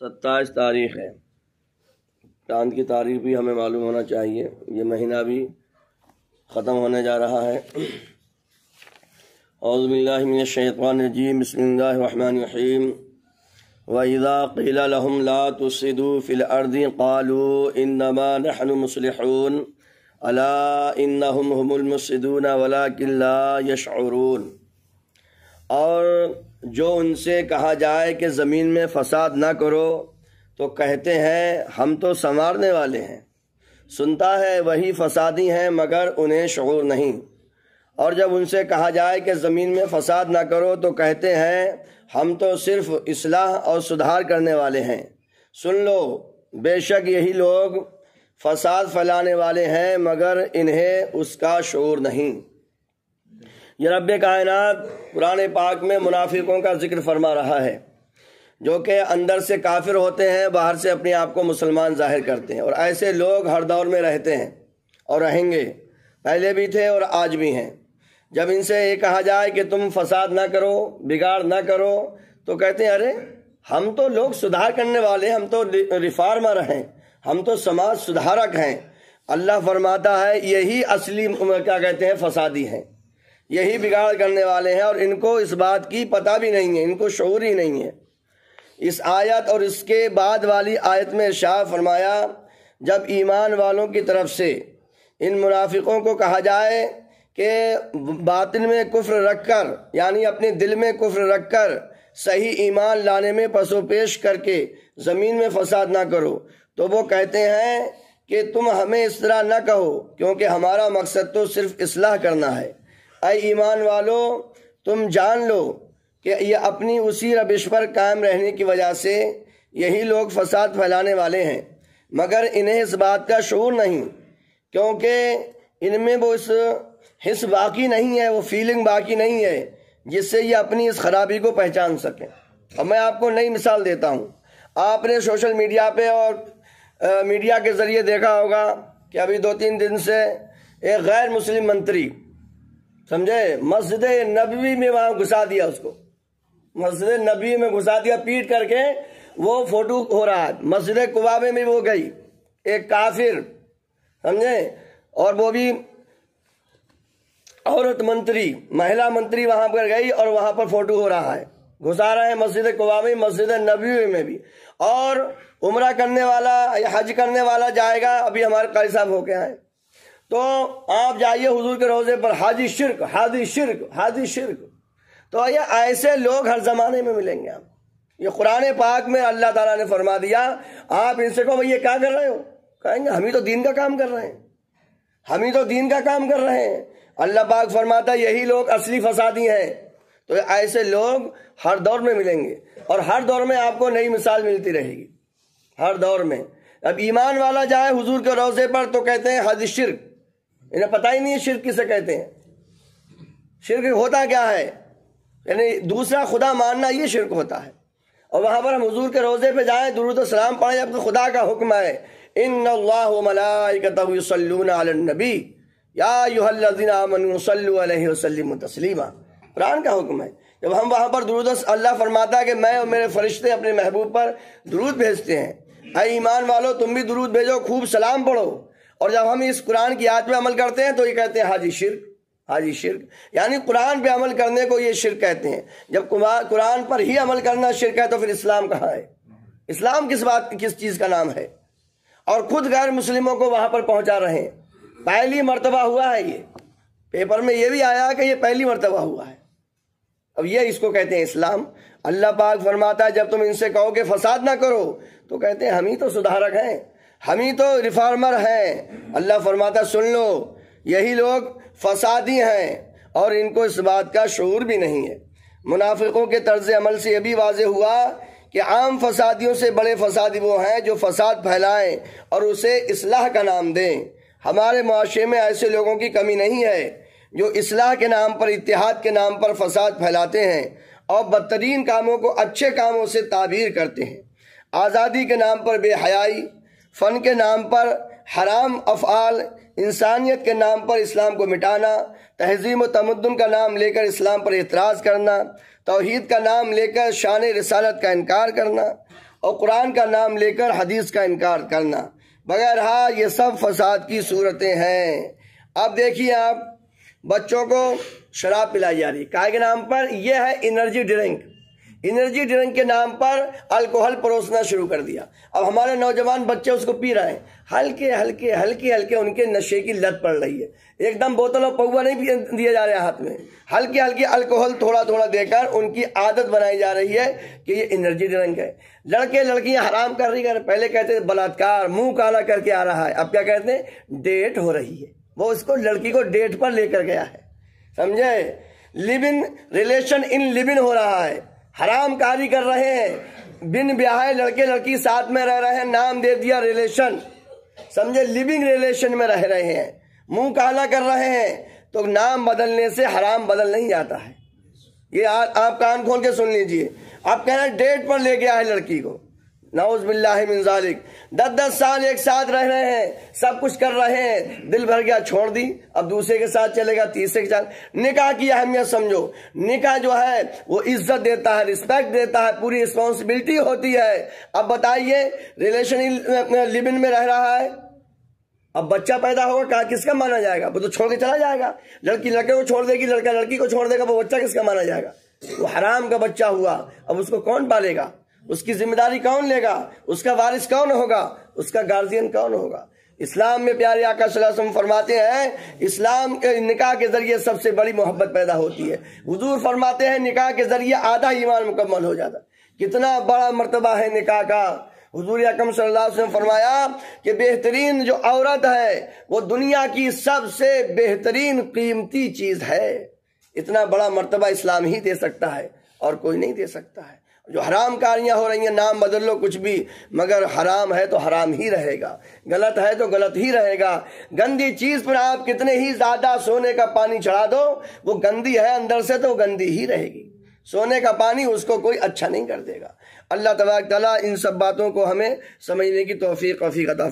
27 تاریخ ہے۔ چاند کی تاریخ بھی ہمیں معلوم ہونا چاہیے، یہ مہینہ بھی ختم ہونے جا رہا ہے۔ اعوذ باللہ من الشیطان الرجیم، بسم اللہ الرحمن الرحیم۔ وَإِذَا قِيلَ لَهُمْ لَا تُفْسِدُوا فِي الْأَرْضِ قَالُوا إِنَّمَا نَحْنُ مُصْلِحُونَ أَلَا إِنَّهُمْ هُمُ الْمُفْسِدُونَ وَلَكِنْ لَا يَشْعُرُونَ۔ اور جو ان سے کہا جائے کہ زمین میں فساد نہ کرو تو کہتے ہیں ہم تو سنوارنے والے ہیں، سنتا ہے وہی فسادی ہیں مگر انہیں شعور نہیں۔ اور جب ان سے کہا جائے کہ زمین میں فساد نہ کرو تو کہتے ہیں ہم تو صرف اصلاح اور سدھار کرنے والے ہیں۔ سن لو، بے شک یہی لوگ فساد پھیلانے والے ہیں مگر انہیں اس کا شعور نہیں۔ یہ رب کائنات قرآن پاک میں منافقوں کا ذکر فرما رہا ہے، جو کہ اندر سے کافر ہوتے ہیں، باہر سے اپنے آپ کو مسلمان ظاہر کرتے ہیں، اور ایسے لوگ ہر دور میں رہتے ہیں اور رہیں گے، پہلے بھی تھے اور آج بھی ہیں۔ جب ان سے یہ کہا جائے کہ تم فساد نہ کرو، بگاڑ نہ کرو، تو کہتے ہیں ارے ہم تو لوگ سدھار کرنے والے ہیں، ہم تو ریفارمر ہیں، ہم تو سماج سدھارک ہیں۔ اللہ فرماتا ہے یہی اصلی کیا کہتے ہیں فسادی ہیں، یہی بگاڑ کرنے والے ہیں، اور ان کو اس بات کی پتہ بھی نہیں ہے، ان کو شعور ہی نہیں ہے۔ اس آیت اور اس کے بعد والی آیت میں ارشاد فرمایا، جب ایمان والوں کی طرف سے ان منافقوں کو کہا جائے کہ باطن میں کفر رکھ کر، یعنی اپنے دل میں کفر رکھ کر صحیح ایمان لانے میں پسو پیش کر کے زمین میں فساد نہ کرو، تو وہ کہتے ہیں کہ تم ہمیں اس طرح نہ کہو کیونکہ ہمارا مقصد تو صرف اصلاح کرنا ہے۔ اے ایمان والو، تم جان لو کہ یہ اپنی اسی روش پر قائم رہنے کی وجہ سے یہی لوگ فساد پھیلانے والے ہیں، مگر انہیں اس بات کا شعور نہیں، کیونکہ ان میں وہ اس حس باقی نہیں ہے، وہ فیلنگ باقی نہیں ہے جس سے یہ اپنی اس خرابی کو پہچان سکیں۔ اب میں آپ کو نئی مثال دیتا ہوں۔ آپ نے سوشل میڈیا پہ اور میڈیا کے ذریعے دیکھا ہوگا کہ ابھی 2-3 دن سے ایک غیر مسلم منتری، سمجھے، مسجد نبوی میں وہاں گھسا دیا، اس کو مسجد نبوی میں گھسا دیا، پیٹ کر کے وہ فوٹو ہو رہا ہے۔ مسجد قباء میں وہ گئی ایک کافر، سمجھے، اور وہ بھی عورت منتری، مہلا منتری وہاں پر گئی اور وہاں پر فوٹو ہو رہا ہے، گھسا رہے ہیں مسجد قباء میں، مسجد نبوی میں بھی۔ اور عمرہ کرنے والا یا حج کرنے والا جائے گا، ابھی ہمارے قاری صاحب ہو کے آئے، تو آپ جائیے حضور کے روضے پر، حاجی شرک، حاجی شرک، حاجی شرک۔ تو یہ ایسے لوگ ہر زمانے میں ملیں گے آپ۔ یہ قرآن پاک میں اللہ تعالیٰ نے فرما دیا، آپ ان سے کہو بھئی یہ کیا کر رہے ہو، کہیں گے ہم ہی تو دین کا کام کر رہے ہیں، ہم ہی تو دین کا کام کر رہے ہیں۔ اللہ پاک فرماتا ہے یہی لوگ اصلی فسادی ہیں۔ تو ایسے لوگ ہر دور میں ملیں گے، اور ہر دور میں آپ کو نئی مثال ملتی رہے گی، ہر دور میں۔ اب ایمان والا جائے حضور کے روضے پر تو کہتے ہیں حاجی شرک، انہیں پتہ ہی نہیں ہے شرک کسے کہتے ہیں، شرک ہوتا کیا ہے، یعنی دوسرا خدا ماننا، یہ شرک ہوتا ہے۔ اور وہاں پر ہم حضور کے روضے پہ جائیں، درود و سلام پڑھیں، جب خدا کا حکم ہے ان اللہ وملائکتہ یصلون علی النبی یا ایھا الذین آمنوا صلوا علیہ وسلموا تسلیما، قرآن کا حکم ہے۔ جب ہم وہاں پر درود، اللہ فرماتا ہے کہ میں اور میرے فرشتے اپنے محبوب پر درود بھیجتے ہیں، اے ایمان والو تم بھی درود بھیجو، خوب سلام پڑھو۔ اور جب ہم اس قرآن کی آیت پہ عمل کرتے ہیں تو یہ کہتے ہیں حاجی شرک، حاجی شرک، یعنی قرآن پہ عمل کرنے کو یہ شرک کہتے ہیں۔ جب قرآن پر ہی عمل کرنا شرک ہے تو پھر اسلام کہاں ہے؟ اسلام کس چیز کا نام ہے؟ اور خود غیر مسلموں کو وہاں پر پہنچا رہے ہیں۔ پہلی مرتبہ ہوا ہے، یہ پیپر میں یہ بھی آیا کہ یہ پہلی مرتبہ ہوا ہے۔ اب یہ اس کو کہتے ہیں اسلام۔ اللہ پاک فرماتا ہے جب تم ان سے کہو کہ فساد نہ کرو تو کہتے ہیں ہم ہی تو سدھارک ہیں، ہم ہی تو ریفارمر ہیں۔ اللہ فرماتا ہے سن لو، یہی لوگ فسادی ہیں اور ان کو اس بات کا شعور بھی نہیں ہے۔ منافقوں کے طرز عمل سے یہ بھی واضح ہوا کہ عام فسادیوں سے بڑے فسادی وہ ہیں جو فساد پھیلائیں اور اسے اصلاح کا نام دیں۔ ہمارے معاشرے میں ایسے لوگوں کی کمی نہیں ہے جو اصلاح کے نام پر، اتحاد کے نام پر فساد پھیلاتے ہیں اور بدترین کاموں کو اچھے کاموں سے تعبیر کرتے ہیں۔ آزادی کے نام پر بے حیائی، فن کے نام پر حرام افعال، انسانیت کے نام پر اسلام کو مٹانا، تہذیب و تمدن کا نام لے کر اسلام پر اعتراض کرنا، توحید کا نام لے کر شان رسالت کا انکار کرنا، اور قرآن کا نام لے کر حدیث کا انکار کرنا، بغیرہ یہ سب فساد کی صورتیں ہیں۔ اب دیکھیے آپ، بچوں کو شراب پلائی جا رہی، کائے کے نام پر؟ یہ ہے انرجی ڈرنک۔ انرجی ڈرنک کے نام پر الکوہل پروسنا شروع کر دیا۔ اب ہمارے نوجوان بچے اس کو پی رہے ہیں، ہلکے ہلکے ان کے نشے کی لت پڑ رہی ہے۔ ایک دم بوتل اور پوا نہیں دیا جا رہا ہے ہاتھ میں، ہلکی الکوہل تھوڑا دے کر ان کی عادت بنائی جا رہی ہے کہ یہ انرجی ڈرنک ہے۔ لڑکے لڑکیاں حرام کر رہی ہیں، پہلے کہتے ہیں بلاತ್ಕಾರ، منہ کالا کر کے آ رہا ہے، اب کیا کہتے ہیں؟ ڈیٹ ہو رہی ہے۔ وہ اس کو لڑکی کو ڈیٹ پر لے کر گیا ہے، سمجھے؟ لیون ریلیشن ان لیون ہو رہا ہے، حرام کاری کر رہے ہیں، بن بیاہ لڑکے لڑکی ساتھ میں رہ رہے ہیں، نام دے دیا ریلیشن، سمجھے؟ لیونگ ریلیشن میں رہ رہے ہیں، منہ کالا کر رہے ہیں۔ تو نام بدلنے سے حرام بدل نہیں جاتا ہے، یہ آپ کان کھول کے سن لیجئے۔ آپ کہنا ڈیٹ پر لے گیا ہے لڑکی کو، نعوذ باللہ من ذالک۔ 10 سال ایک ساتھ رہ رہے ہیں، سب کچھ کر رہے ہیں، دل بھر گیا، چھوڑ دی، اب دوسرے کے ساتھ چلے گا، تیسرے کے ساتھ۔ نکاح کی اہمیت سمجھو، نکاح جو ہے وہ عزت دیتا ہے، رسپیکٹ دیتا ہے، پوری رسپانسبلٹی ہوتی ہے۔ اب بتائیے ریلیشن لیون میں رہ رہا ہے، اب بچہ پیدا ہوگا، کس کا مانا جائے گا؟ وہ تو چھوڑ کے چلا جائے گا، لڑکی لڑکے کو چھوڑ دے گی، لڑکا لڑکی کو چھوڑ دے گا، وہ بچہ کس کا مانا جائے گا؟ وہ حرام کا بچہ ہوا، اب اس کو کون پالے گا؟ اس کی ذمہ داری کون لے گا؟ اس کا وارث کون ہوگا؟ اس کا گارجین کون ہوگا؟ اسلام میں پیارے آقا صلی اللہ علیہ وسلم فرماتے ہیں، اسلام کے نکاح کے ذریعے سب سے بڑی محبت پیدا ہوتی ہے۔ حضور فرماتے ہیں نکاح کے ذریعے آدھا ایمان مکمل ہو جاتا۔ کتنا بڑا مرتبہ ہے نکاح کا۔ حضور اکرم صلی اللہ علیہ وسلم فرمایا کہ بہترین جو عورت ہے وہ دنیا کی سب سے بہترین قیمتی چیز ہے۔ اتنا بڑا مرتبہ اسلام ہی دے سکتا ہے اور کوئی نہیں دے سکتا ہے۔ جو حرام کاریاں ہو رہی ہیں، نام بدل لو کچھ بھی، مگر حرام ہے تو حرام ہی رہے گا، غلط ہے تو غلط ہی رہے گا۔ گندی چیز پر آپ کتنے ہی زیادہ سونے کا پانی چڑھا دو، وہ گندی ہے اندر سے تو گندی ہی رہے گی۔ سونے کا پانی اس کو کوئی اچھا نہیں کر دے گا۔ اللہ تبارک تعالیٰ ان سب باتوں کو ہمیں سمجھنے کی توفیق عطا